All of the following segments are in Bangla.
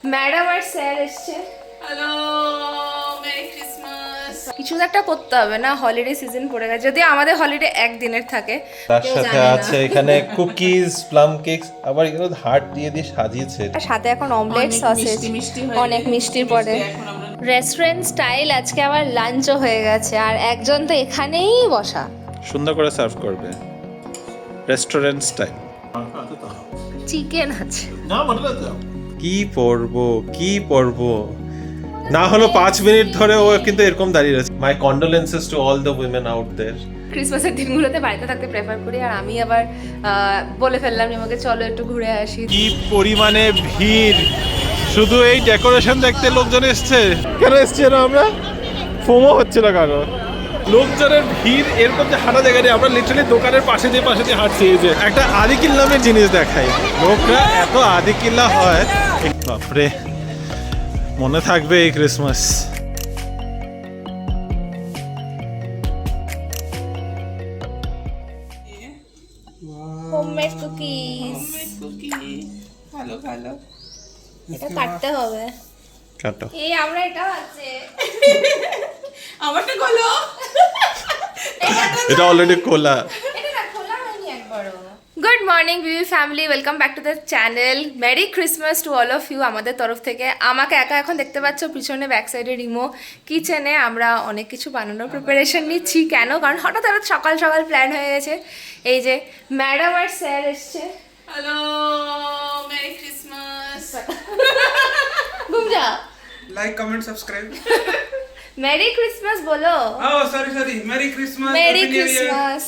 ম্যাডাম আর স্যার এসছে। Hello, merry Christmas. কিছু একটা করতে হবে না, হলিডে সিজন পড়ে গেছে, যদি আমাদের হলিডে একদিনের থাকে। তার কেউ সাথে জানে না। আছে এখানে কুকিজ, প্লাম কেকস, আবার এগুলো হার্ট দিয়ে দিয়ে সাজিয়েছে। আর সাথে এখন অমলেট অনেক সসেজ, মিষ্টি মিষ্টি হয়ে অনেক গেছে। মিষ্টির পরে এখন আমরা রেস্টুরেন্ট স্টাইল আজকে আবার লাঞ্চও হয়ে গেছে, আর একজন তো এখানেই বসা। সুন্দর করে সার্ভ করবে রেস্টুরেন্ট স্টাইল। চিকেন আছে। কি পরবো কি পরবো, না হলো 5 মিনিট ধরে ও কিন্তু এরকম দাঁড়িয়ে রয়েছে। My condolences to all the women out there. ক্রিসমাসের দিনগুলোতে বাড়িতে থাকতে প্রেফার করি, আর আমি আবার বলে ফেললাম আমাকে চলো একটু ঘুরে আসি। কি পরিমাণে ভিড়, শুধু এই ডেকোরেশন দেখতে লোকজন এসছে। কেন এসছে না আমরা? ফোমো হচ্ছে না কারো, লোকজনের ভিড় এরকম যে হাঁটা জায়গা নেই। আমরা লিটারালি দোকানের পাশে দিয়ে হাঁটছি। এই যে একটা আদিকিল নামের জিনিস দেখাই, লোকরা এত আদিকিল্লা হয়, বাপরে মনে থাকবে এই ক্রিসমাস। Homemade cookies, cookie. ভালো ভালো। এটা কাটতে হবে। কাটো। এই আমরা এটা আছে, আমারটা গলো। এটা অলরেডি খোলা। Good morning BB family, welcome back to the channel. Merry Christmas to all of you আমাদের তরফ থেকে। আমাকে একা এখন দেখতে পাচ্ছ পিছনে ব্যাক সাইডে রিমো কিচেনে। আমরা অনেক কিছু বানানোর প্রিপারেশন নিচ্ছি। কেন? কারণ হঠাৎ হঠাৎ সকাল সকাল প্ল্যান হয়ে গেছে। এই যে ম্যাডাম আর স্যার এসছে। Hello, merry Christmas. ঘুম যা। Like, comment, subscribe. Merry Christmas বলো। Oh, sorry. Merry Christmas. Merry Happy New Year. Christmas.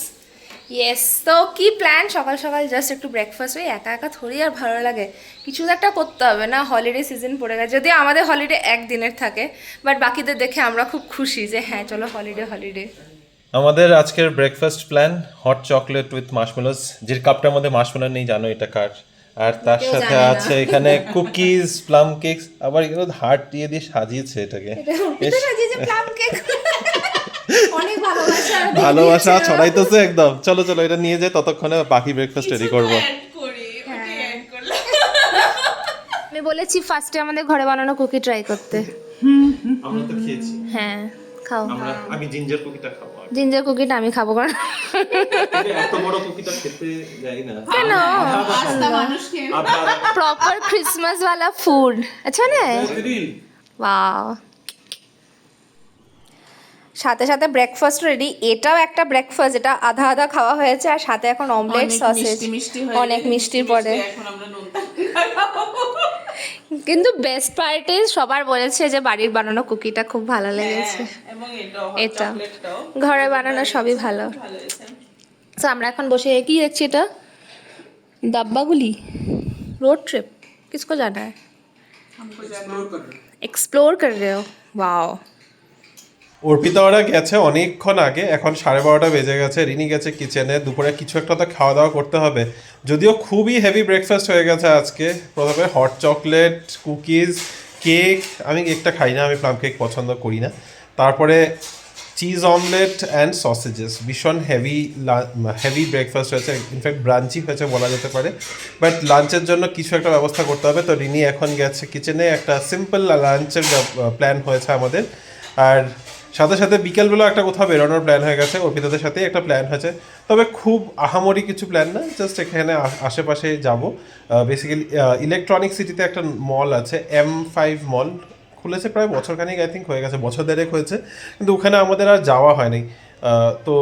Yes, তো কি প্ল্যান? সকাল সকাল জাস্ট একটু ব্রেকফাস্ট। ওই একা একা থোড়ি আর ভালো লাগে, কিছু একটা করতে হবে না, হলিডে সিজন পড়ে গেছে, যদি আমাদের হলিডে একদিনের থাকে। বাট বাকিদের দেখে আমরা খুব খুশি যে হ্যাঁ চলো হলিডে। আমাদের আজকের breakfast plan hot chocolate with marshmallows. যে কাপটার মধ্যে মার্শমেলো নেই জানো এটা কার। আর তার কেউ সাথে জানে না। আছে এখানে কুকিজ, প্লাম কেকস, আবার এগুলো হার্ট দিয়ে দিয়ে সাজিয়েছে এটাকে। অনেক ভালোবাসা ভালোবাসা ছড়াইতেছে একদম। চলো এটা নিয়ে যাই, ততক্ষণে বাকি ব্রেকফাস্ট রেডি করবো। অ্যাড করি, ওকে অ্যাড করলাম। আমি বলেছি ফার্স্টে আমাদের ঘরে বানানো কুকি ট্রাই করতে। আমরা তো খেয়েছি, হ্যাঁ খাও। আমি জিঞ্জার কুকিটা খাবো। জিঞ্জার কুকিটা আমি খাবো, কারণ এত বড় কুকিটা খেতে যাই না। কেন? আস্তা মানুষকে প্রপার ক্রিসমাস वाला ফুড। আচ্ছা না? ওয়াও। সাথে সাথে ব্রেকফাস্ট রেডি। এটাও একটা ব্রেকফাস্ট, এটা আধা আধা খাওয়া হয়েছে, আর সাথে এখন অমলেট অনেক সসেজ, মিষ্টি মিষ্টি হয়ে অনেক গেছে। মিষ্টির পরে। এখন আমরা নুন কিন্তু বেস্ট পার্ট ইজ সবার বলেছে যে বাড়ির বানানো কুকিটা খুব ভালো লেগেছে। এবং এটা এটা চকলেটটাও ঘরে বানানো সবই ভালো। ভালো হয়েছে। তো আমরা এখন বসে কি দেখছি, এটা ডাব্বাগুলি। रोड ट्रिप किसको जाना है? हमको जाना एक्सप्लोर कर रहे हो? वाओ। অর্পিতা ওরা গেছে অনেকক্ষণ আগে, এখন 12:30 বেজে গেছে। রিনি গেছে কিচেনে, দুপুরে কিছু একটা তো খাওয়া দাওয়া করতে হবে। যদিও খুবই হেভি ব্রেকফাস্ট হয়ে গেছে আজকে। প্রথমে হট চকলেট, কুকিজ, কেক। আমি কেকটা খাই না, আমি প্লাম কেক পছন্দ করি না। তারপরে চিজ অমলেট অ্যান্ড সসেজেস। ভীষণ হেভি ব্রেকফাস্ট হয়েছে, ইনফ্যাক্ট ব্রাঞ্চি হয়েছে বলা যেতে পারে। বাট লাঞ্চের জন্য কিছু একটা ব্যবস্থা করতে হবে। তো রিনি এখন গেছে কিচেনে, একটা সিম্পল লাঞ্চের প্ল্যান হয়েছে আমাদের। আর সাথে সাথে বিকেলবেলা একটা কোথাও বেরোনোর প্ল্যান হয়ে গেছে, অর্পিতাদের সাথেই একটা প্ল্যান হয়েছে। তবে খুব আহামরি কিছু প্ল্যান না, জাস্ট এখানে আশেপাশে যাব। বেসিক্যালি ইলেকট্রনিক সিটিতে একটা মল আছে, M5 মল, খুলেছে প্রায় বছরখানিক, আই থিঙ্ক হয়ে গেছে, বছর দেড়েক হয়েছে, কিন্তু ওখানে আমাদের আর যাওয়া হয়নি। তো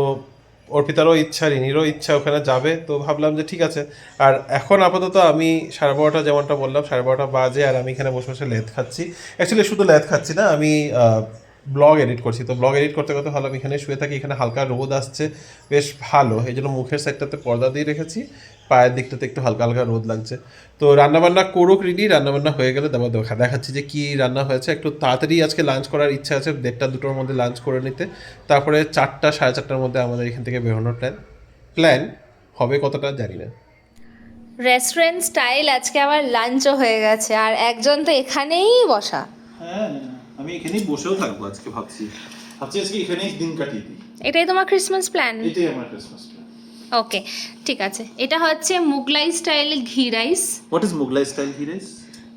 অর্পিতারও ইচ্ছা, রিনিরও ইচ্ছা ওখানে যাবে, তো ভাবলাম যে ঠিক আছে। আর এখন আপাতত আমি 12:30, যেমনটা বললাম 12:30 বাজে, আর আমি এখানে বসে বসে লেদ খাচ্ছি। অ্যাকচুয়ালি শুধু লেদ খাচ্ছি না, আমি ব্লগ এডিট করছি। তো ব্লগ এডিট করতে করতে ভাবলাম এখানে শুয়ে থাকি। এখানে হালকা রোদ আসছে, বেশ ভালো, এই জন্য মুখের সাইডটাতে পর্দা দিয়ে রেখেছি, পায়ের দিকটাতে একটু হালকা হালকা রোদ লাগছে। তো রান্নাবান্না করুক রিনি, রান্নাবান্না হয়ে গেলে দেখাচ্ছি যে কী রান্না হয়েছে। একটু তাড়াতাড়ি আজকে লাঞ্চ করার ইচ্ছা আছে, 1:30-2টোর মধ্যে লাঞ্চ করে নিতে। তারপরে 4টা 4:30টার মধ্যে আমাদের এখান থেকে বেরোনোর প্ল্যান হবে, কতটা জানি না। রেস্টুরেন্ট স্টাইল আজকে আবার লাঞ্চও হয়ে গেছে, আর একজন তো এখানেই বসা। হ্যাঁ, আমি এখানেই বসেও থাকবো আজকে, ভাবছি আজকে এখানেই দিন কাটিয়ে দিই। এটাই তোমার ক্রিসমাস প্ল্যান? এটাই আমার ক্রিসমাস প্ল্যান। ওকে ঠিক আছে। এটা হচ্ছে মুগলাই স্টাইল ঘি rice. What is Mughlai style ঘি রাইস?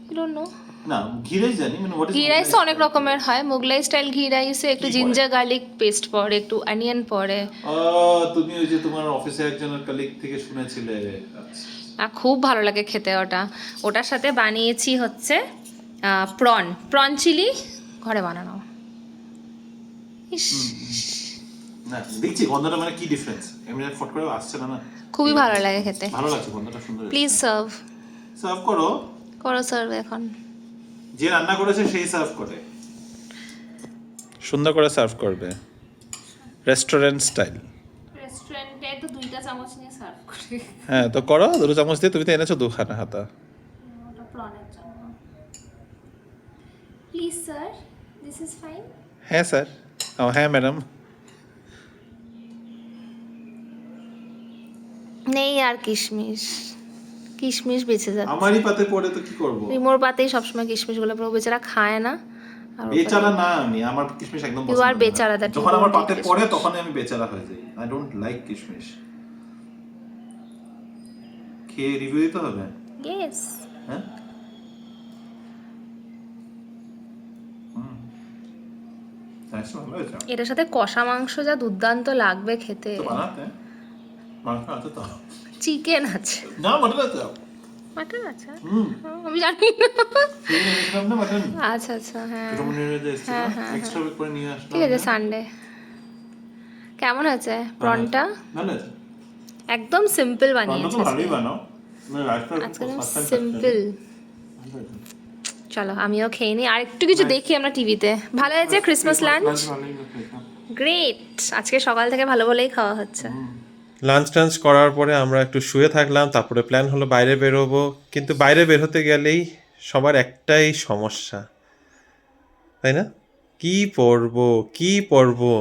I don't know. না ঘি রাইস জানি মানে what is ঘি রাইস অনেক রকমের হয়, মোগলাই স্টাইল ঘি রাইসে একটু কি পড়ে? জিঞ্জার গার্লিক পেস্ট পড়ে, একটু অনিয়ন পড়ে। তুমি ওই যে তোমার অফিসে একজনের কলিগ থেকে শুনেছিলে। আচ্ছা খুব ভালো লাগে খেতে ওটা। ওটার সাথে বানিয়েছি হচ্ছে প্রন চিলি, ঘরে বানানো। ইস, না দেখছি গন্ধটা মানে কি ডিফারেন্স এমনি ফট করে আসছে না। খুবই ভালো লাগে খেতে। ভালো লাগছে গন্ধটা সুন্দর। প্লিজ সার্ভ সার্ভ করো। করো সার্ভ এখন। যে রান্না করেছে সেই সার্ভ করে, সুন্দর করে সার্ভ করবে, রেস্টুরেন্ট স্টাইল। রেস্টুরেন্টে তো 2টা চামচ নিয়ে সার্ভ করি। হ্যাঁ তো করো, দুটো চামচ দিয়ে তুমি তো এনেছো দুখানা হাতা। ওটা প্রনের জন্য। Please sir, this is fine. হ্যাঁ স্যার, ও হ্যাঁ ম্যাডাম। নেই আর কিশমিশ, কিশমিশ বেঁচে যাচ্ছে। আমারই পাতে পড়ে তো কি করব? রিমোর পাতেই সবসময় কিশমিশগুলো পুরো বেচারা খায় না। আর ওর বেচারা না আমি, আমার কিশমিশ একদম You পছন্দ are না। বেচারা, that you যখন আমার don't পাতে like পড়ে কিশমিশ। তখনই আমি বেচারা হয়ে যাই। আই ডোন্ট লাইক কিশমিশ। খেয়ে রিভিউ দিতে হবে। ইয়েস। হ্যাঁ আচ্ছা ভালো হয়েছে। এটার সাথে কষা মাংস যা দুর্দান্ত লাগবে খেতে। তো বানাতে মাংস আছে তো? চিকেন আছে, না মটন আছে। মাটন আছে, হুম আমি জানি না। সেদিন এনেছিলাম না মটন। আচ্ছা আচ্ছা, হ্যাঁ রুমনিরে যে এসেছিল এক্সট্রা করে নিয়ে আসলাম। ঠিক আছে। সানডে কেমন হয়েছে প্রনটা? ভালো আছে। একদম সিম্পল রান্না বানিয়েছে তো ভালোই বানাও। মানে রাইসটা আজকে, সিম্পল। চলো আমিও খেয়ে নিই, আর একটু কিছু দেখি আমরা টিভিতে। ভালো হয়েছে ক্রিসমাস লাঞ্চ? গ্রেট। আজকে সকাল থেকে ভালো বলেই খাওয়া হচ্ছে। লাঞ্চ টাঞ্চ করার পরে আমরা একটু শুয়ে থাকলাম, তারপরে প্ল্যান হলো বাইরে বেরোবো, কিন্তু বাইরে বের হতে গেলেই সবার একটাই সমস্যা, তাই না? কি পরবো কি পরবো,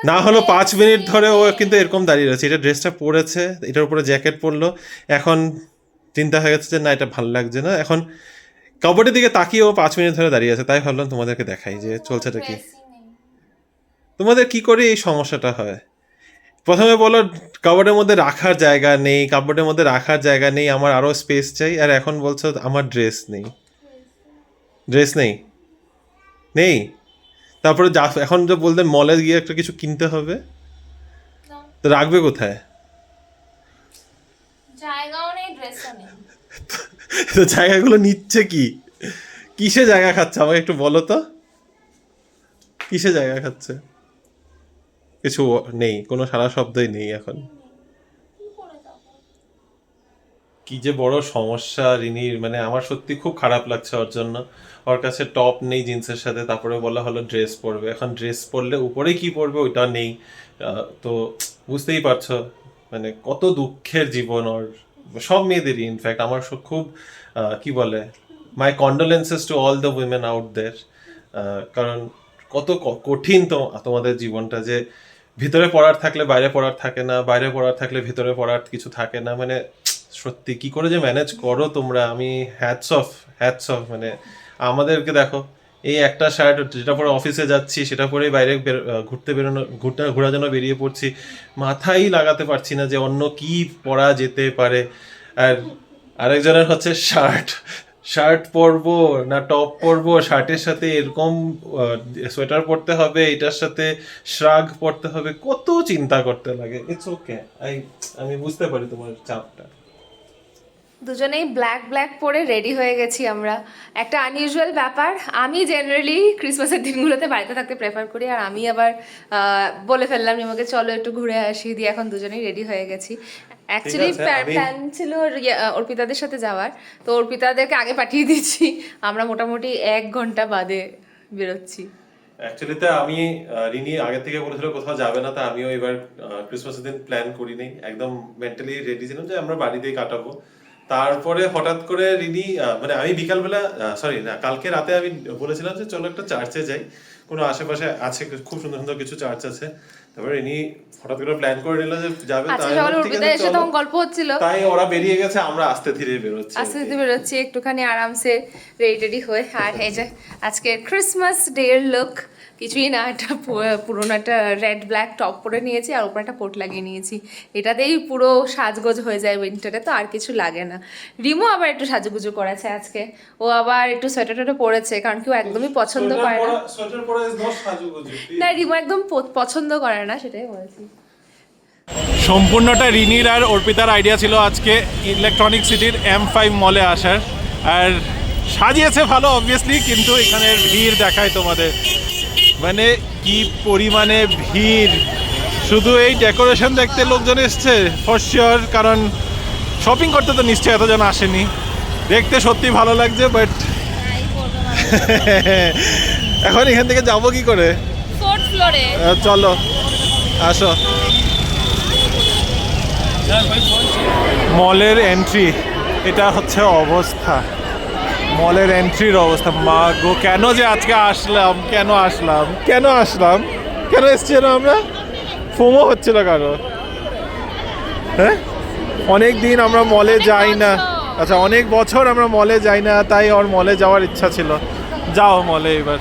না হলো 5 মিনিট ধরে ও কিন্তু এরকম দাঁড়িয়ে রয়েছে, এটা ড্রেসটা পরেছে, এটার উপরে জ্যাকেট পরলো, এখন চিন্তা হয়ে গেছে যে না এটা ভালো লাগছে না, এখন কাপড়ের দিকে তাকিয়ে ও 5 মিনিট ধরে দাঁড়িয়ে আছে, তাই ভাবলাম তোমাদেরকে দেখাই যে চলছেটা কি। তোমাদের কি করে এই সমস্যাটা হয়? প্রথমে বলো কাপড়ের মধ্যে রাখার জায়গা নেই, কাপড়ের মধ্যে রাখার জায়গা নেই, আমার আরও স্পেস চাই, আর এখন বলছো আমার ড্রেস নেই, ড্রেস নেই নেই। তারপরে যা এখন যে বলতে মলে গিয়ে একটা কিছু কিনতে হবে, তো রাখবে কোথায়? জায়গাও নেই, ড্রেসও নেই। তো জায়গাগুলো নিচ্ছে কি, কিসে জায়গা খাচ্ছে আমাকে একটু বলো তো, কিসে জায়গা খাচ্ছে? কিছু নেই, কোনো সারা শব্দই নেই এখন। কি যে বড় সমস্যা রিনির, মানে আমার সত্যি খুব খারাপ লাগছে ওর জন্য। ওর কাছে টপ নেই জিন্সের সাথে, তারপরে বলা হলো ড্রেস পরবে, এখন ড্রেস পরলে উপরে কি পরবে ওইটা নেই। তো বুঝতেই পারছো মানে কত দুঃখের জীবন ওর, সব মেয়েদেরই ইনফ্যাক্ট। আমার খুব কি বলে, my condolences to all the women out there. কারণ কত কঠিন তো তোমাদের জীবনটা, যে ভিতরে পড়ার থাকলে বাইরে পড়ার থাকে না, বাইরে পড়ার থাকলে ভিতরে পড়ার কিছু থাকে না, মানে সত্যি কি করে যে ম্যানেজ করো তোমরা, আমি হ্যাটস অফ। মানে আমাদেরকে দেখো, এই একটা শার্ট যেটা পরে অফিসে যাচ্ছি সেটা পরেই বাইরে ঘোরার জন্য বেরিয়ে পড়ছি, মাথায় লাগাতে পারছি না যে অন্য কি পরা যেতে পারে। আর আরেকজনের হচ্ছে শার্ট পরবো না টপ পরবো, শার্টের সাথে এরকম সোয়েটার পরতে হবে, এটার সাথে শ্রাগ পরতে হবে, কত চিন্তা করতে লাগে। ইটস ওকে, আমি বুঝতে পারি তোমার চাপটা। দুজনেই ব্ল্যাক পরে রেডি হয়ে গেছি আমরা। একটা আনইউজুয়াল ব্যাপার, আমি জেনারেলি ক্রিসমাসের দিনগুলোতে বাড়িতে থাকতে প্রেফার করি, আর আমি আবার বলে ফেললাম নিমাকে চলো একটু ঘুরে আসি, দিয়ে এখন দুজনেই রেডি হয়ে গেছি। অ্যাকচুয়ালি আছে, প্ল্যান ছিল অর্পিতাদের সাথে যাওয়ার, তো অর্পিতাদেরকে আগে পাঠিয়ে দিচ্ছি, আমরা মোটামুটি 1 ঘন্টা বাদে বেরোচ্ছি। অ্যাকচুয়ালি তো আমি রিনি আগে থেকে বলেছিল কোথাও যাবে না, তা আমিও এবার ক্রিসমাসের দিন প্ল্যান করিনি, একদম মেন্টালি রেডি ছিলাম যে আমরা বাড়িতেই কাটাবো। তারপরে হঠাৎ করে রিনি মানে আমি বিকালবেলা কালকে রাতে আমি বলেছিলাম যে চলো একটা চার্চে যাই, কোনো আশেপাশে আছে খুব সুন্দর সুন্দর কিছু চার্চ আছে, তারপরে ইনি হঠাৎ করে প্ল্যান করে নিল যে যাবে, আজকে তাই সকালে বললাম, ঠিক অর্পিতা আছে, এসে চলো। তখন গল্প হচ্ছিল, তাই ওরা বেরিয়ে গেছে, আমরা আস্তে ধীরে বেরোচ্ছি। আস্তে আস্তে বেরোচ্ছি একটুখানি আরামসে রেডি হয়ে। আর এই যে আজকে ক্রিসমাস ডে এর লুক, কিছুই না, একটা পুরোনো একটা রেড ব্ল্যাক টপ পরে নিয়েছি আর উপরে একটা কোট লাগিয়ে নিয়েছি। এটাতেই পুরো সাজগোজ হয়ে যায় উইন্টারে, তো আর কিছু লাগে না। রিমো আবার একটু সাজুগুজু করেছে আজকে, ও আবার একটু সোয়েটার টোয়েটার পরেছে, কারণ কি ও একদমই পছন্দ করে না। সোয়েটার পরে is not সাজুগুজু, please। না, রিমো একদম পছন্দ করে না, সেটাই বলেছি। সম্পূর্ণটা রিনির আর অর্পিতার আইডিয়া ছিল আজকে ইলেকট্রনিক সিটির M5 মলে আসার, আর সাজিয়েছে ভালো অবভিয়াসলি, কিন্তু এখানের ভিড় দেখায় তোমাদের, মানে কি পরিমাণে ভিড়। শুধু এই ডেকোরেশন দেখতে লোকজন এসছে ফর শিওর, কারণ শপিং করতে তো নিশ্চয়ই এতজন আসেনি। দেখতে সত্যি ভালো লাগছে, বাট এখন এখান থেকে যাবো কি করে? ফোর্থ ফ্লোরে চলো আসো। মলের এন্ট্রি, এটা হচ্ছে অবস্থা, মলের এন্ট্রির অবস্থা। মা গো, কেন যে আজকে আসলাম, কেন এসছি না আমরা? ফোমো হচ্ছে না কারো? হ্যাঁ, অনেক দিন আমরা মলে যাই না। আচ্ছা, অনেক বছর আমরা মলে যাই না, তাই ওর মলে যাওয়ার ইচ্ছা ছিল। যাও মলে এবার।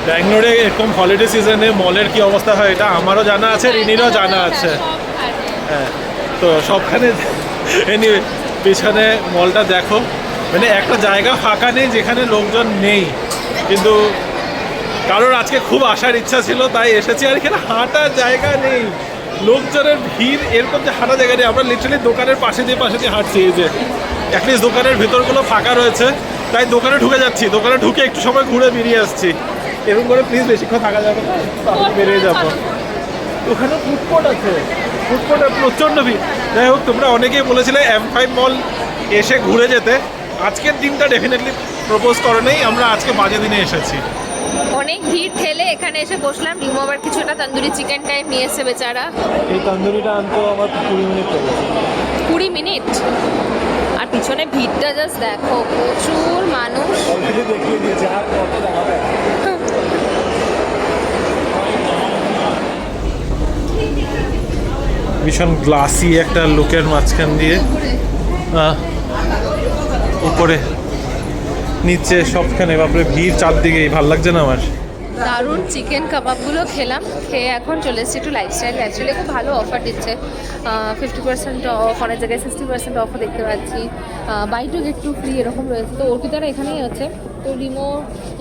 ব্যাঙ্গালোরে এরকম হলিডে সিজনে মলের কি অবস্থা হয় এটা আমারও জানা আছে, রিনিরও জানা আছে। হ্যাঁ, তো সবখানে এনিওয়ে পিছনে মলটা দেখো, মানে একটা জায়গা ফাঁকা নেই যেখানে লোকজন নেই, কিন্তু কারোর আজকে খুব আসার ইচ্ছা ছিল তাই এসেছি। আর এখানে হাঁটার জায়গা নেই, লোকজনের ভিড়, এরকম যে হাঁটা জায়গা নেই। আমরা লিটারালি দোকানের পাশে দিয়ে হাঁটছি, এই যে অ্যাটলিস্ট দোকানের ভেতরগুলো ফাঁকা রয়েছে, তাই দোকানে ঢুকে যাচ্ছি, দোকানে ঢুকে একটু সময় ঘুরে বেরিয়ে আসছি। এরকম করে প্লিজ বেশিক্ষণ থাকা যাবে না, তাহলে বেরিয়ে যাবো। ওখানে ফুডকোর্ট আছে, ফুডকোর্টে প্রচণ্ড ভিড়। যাই হোক, তোমরা অনেকেই বলেছিলে M5 মল এসে ঘুরে যেতে, আজকের দিনটা ডেফিনেটলি প্রপোজ করে নেই, আমরা আজকে বাজে দিনে এসেছি। অনেক ভিড় ঠেলে এখানে এসে বসলাম। রিমো আবার কিছুটা তন্দুরি চিকেন টাইপ নিয়ে এসছে বেচারা। এই তন্দুরিটা আনতো আমার 20 মিনিট লেগেছে। 20 মিনিট। আর পিছনে ভিড়টা জাস্ট দেখো, প্রচুর মানুষ। অলরেডি দেখিয়ে দিয়েছে, আর কত দাঁড়াবে। ভীষণ গ্লাসি একটা লুকের মাঝখান দিয়ে উপরে নিচে সবখানে বাপরে ভিড় চারদিকেই, ভাল লাগছে না আমার। দারুণ চিকেন কাবাবগুলো খেলাম, খেয়ে এখন চলে এসেছি একটু লাইফস্টাইল। অ্যাকচুয়ালি খুব ভালো অফার দিচ্ছে, 50% অফ, অনেক জায়গায় 60% অফও দেখতে পাচ্ছি, buy two get two free এরকম রয়েছে। তো অর্পিতারা এখানেই আছে, তো রিমো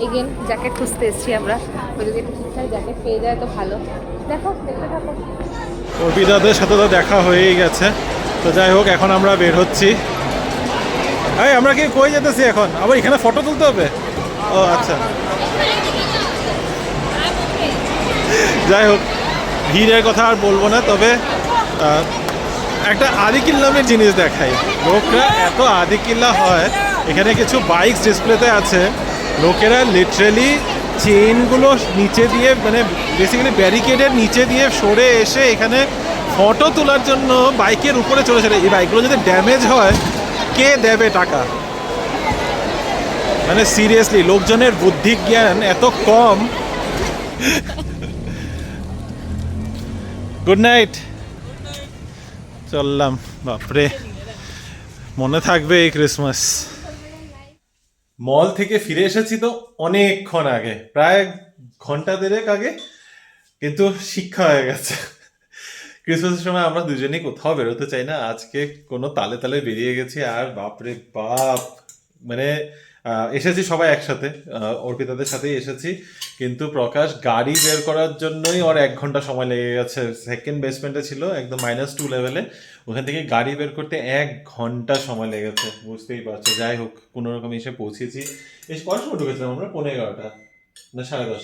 এগেন জ্যাকেট খুঁজতে এসেছি আমরা, ওই যদি একটু ঠিকঠাক জ্যাকেট পেয়ে যায় তো ভালো। দেখো, দেখতে থাকো। অর্পিতাদের সাথে তো দেখা হয়েই গেছে, তো যাই হোক এখন আমরা বের হচ্ছি। এই আমরা কি কই যেতেছি এখন? আবার এখানে ফটো তুলতে হবে? ও আচ্ছা, যাই হোক ভিড়ের কথা আর বলবো না, তবে একটা আদিকিল্লামের জিনিস দেখাই। লোকরা এত আদিকিল্লা হয়, এখানে কিছু বাইকস ডিসপ্লেতে আছে, লোকেরা লিটারেলি চেইনগুলো নিচে দিয়ে, মানে বেসিক্যালি ব্যারিকেডের নিচে দিয়ে সরে এসে এখানে ফটো তোলার জন্য বাইকের উপরে চলে চলে। এই বাইকগুলো যদি ড্যামেজ হয় কে দেবে টাকা? মানে সিরিয়াসলি লোকজনের বুদ্ধি জ্ঞান এত কম। গুড নাইট, চললাম। বাপরে, মনে থাকবে এই ক্রিসমাস। মল থেকে ফিরে এসেছি তো অনেকক্ষণ আগে, প্রায় ঘন্টা দেড়েক আগে, কিন্তু শিক্ষা হয়ে গেছে। ক্রিসমাসের সময় আমরা দুজনেই কোথাও বেরোতে চাই না, আজকে কোনো তালে তালে বেরিয়ে গেছি। আর বাপরে বাপ, মানে এসেছি সবাই একসাথে, অর্পিতাদের সাথেই এসেছি, কিন্তু প্রকাশ গাড়ি বের করার জন্যই ওর 1 ঘন্টা সময় লেগে গেছে। সেকেন্ড বেসমেন্টে ছিল, একদম -2 লেভেলে, ওখান থেকে গাড়ি বের করতে 1 ঘন্টা সময় লেগেছে, বুঝতেই পারছো। যাই হোক, কোনো রকম এসে পৌঁছেছি। এসে কটার সময় ঢুকেছিলাম আমরা? 11:30 না 10:30?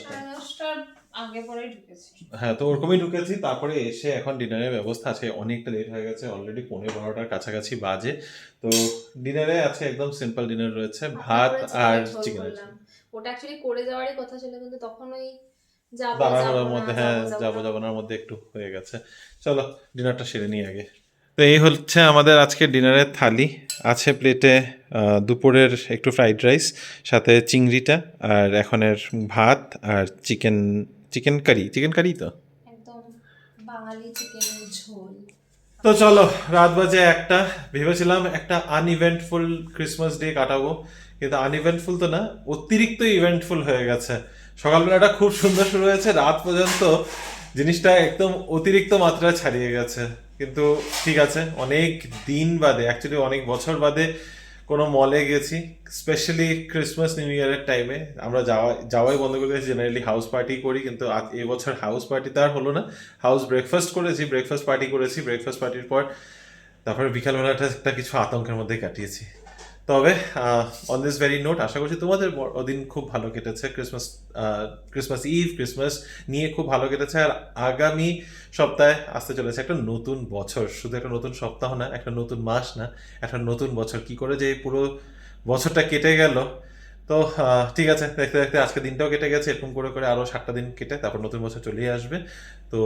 আগে পরেই ঢুকেছি। হ্যাঁ, তো ওরকমই ঢুকেছি। তারপরে এসে এখন ডিনারের ব্যবস্থা আছে, অনেকটা লেট হয়ে গেছে, অলরেডি 11:15টার কাছাকাছি বাজে। তো ডিনারে আছে একদম সিম্পল ডিনার রয়েছে, ভাত আর চিকেন। ওটা অ্যাকচুয়ালি করে যাওয়ারই কথা ছিল, কিন্তু তখন ওই দাঁড়ানোর মধ্যে, হ্যাঁ যাবোনার মধ্যে একটু হয়ে গেছে। চলো ডিনারটা সেরে নিই আগে। তো এই হচ্ছে আমাদের আজকে ডিনারের থালি। আছে প্লেটে দুপুরের একটু ফ্রাইড রাইস, সাথে চিংড়িটা, আর এখনের ভাত আর চিকেন কারি। তো একদম বাঙালি চিকেনের ঝোল। তো চলো, রাত বাজে 1টা। ভেবেছিলাম একটা আনইভেন্টফুল ক্রিসমাস ডে কাটাবো, কিন্তু আনইভেন্টফুল তো না, অতিরিক্ত ইভেন্টফুল হয়ে গেছে। সকালবেলাটা খুব সুন্দর শুরু হয়েছে, রাত পর্যন্ত জিনিসটা একদম অতিরিক্ত মাত্রায় ছাড়িয়ে গেছে। কিন্তু ঠিক আছে, অনেক দিন বাদে, অ্যাকচুয়ালি অনেক বছর বাদে কোনো মলে গেছি, স্পেশালি ক্রিসমাস নিউ ইয়ারের টাইমে। আমরা যাওয়াই বন্ধ করে দিয়েছি, জেনারেলি হাউস পার্টি করি, কিন্তু এবছর হাউস পার্টি তো আর হলো না। হাউস ব্রেকফাস্ট করেছি, ব্রেকফাস্ট পার্টি করেছি, ব্রেকফাস্ট পার্টির পর তারপরে বিকালবেলাটা একটা কিছু আতঙ্কের মধ্যে কাটিয়েছি। তবে অন দিস ভেরি নোট, আশা করছি তোমাদের দিন খুব ভালো কেটেছে। ক্রিসমাস ইভ, ক্রিসমাস নিয়ে খুব ভালো কেটেছে। আর আগামী সপ্তাহে আসতে চলেছে একটা নতুন বছর, শুধু একটা নতুন সপ্তাহ না, একটা নতুন মাস না, একটা নতুন বছর। কি করে যে এই পুরো বছরটা কেটে গেল। তো ঠিক আছে, দেখতে দেখতে আজকে দিনটাও কেটে গেছে, এরকম করে করে আরও 7টা দিন কেটে তারপর নতুন বছর চলেই আসবে। তো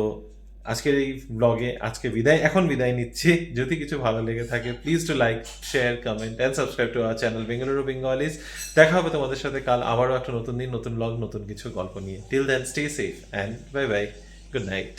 আজকের এই ব্লগে আজকে এখন বিদায় নিচ্ছি। যদি কিছু ভালো লেগে থাকে, please to like, share, comment and subscribe to our channel Bengaluru Bengalis. দেখা হবে তোমাদের সাথে কাল আবারও একটা নতুন দিন, নতুন ব্লগ, নতুন কিছু গল্প নিয়ে। Till then, stay safe and bye bye, good night.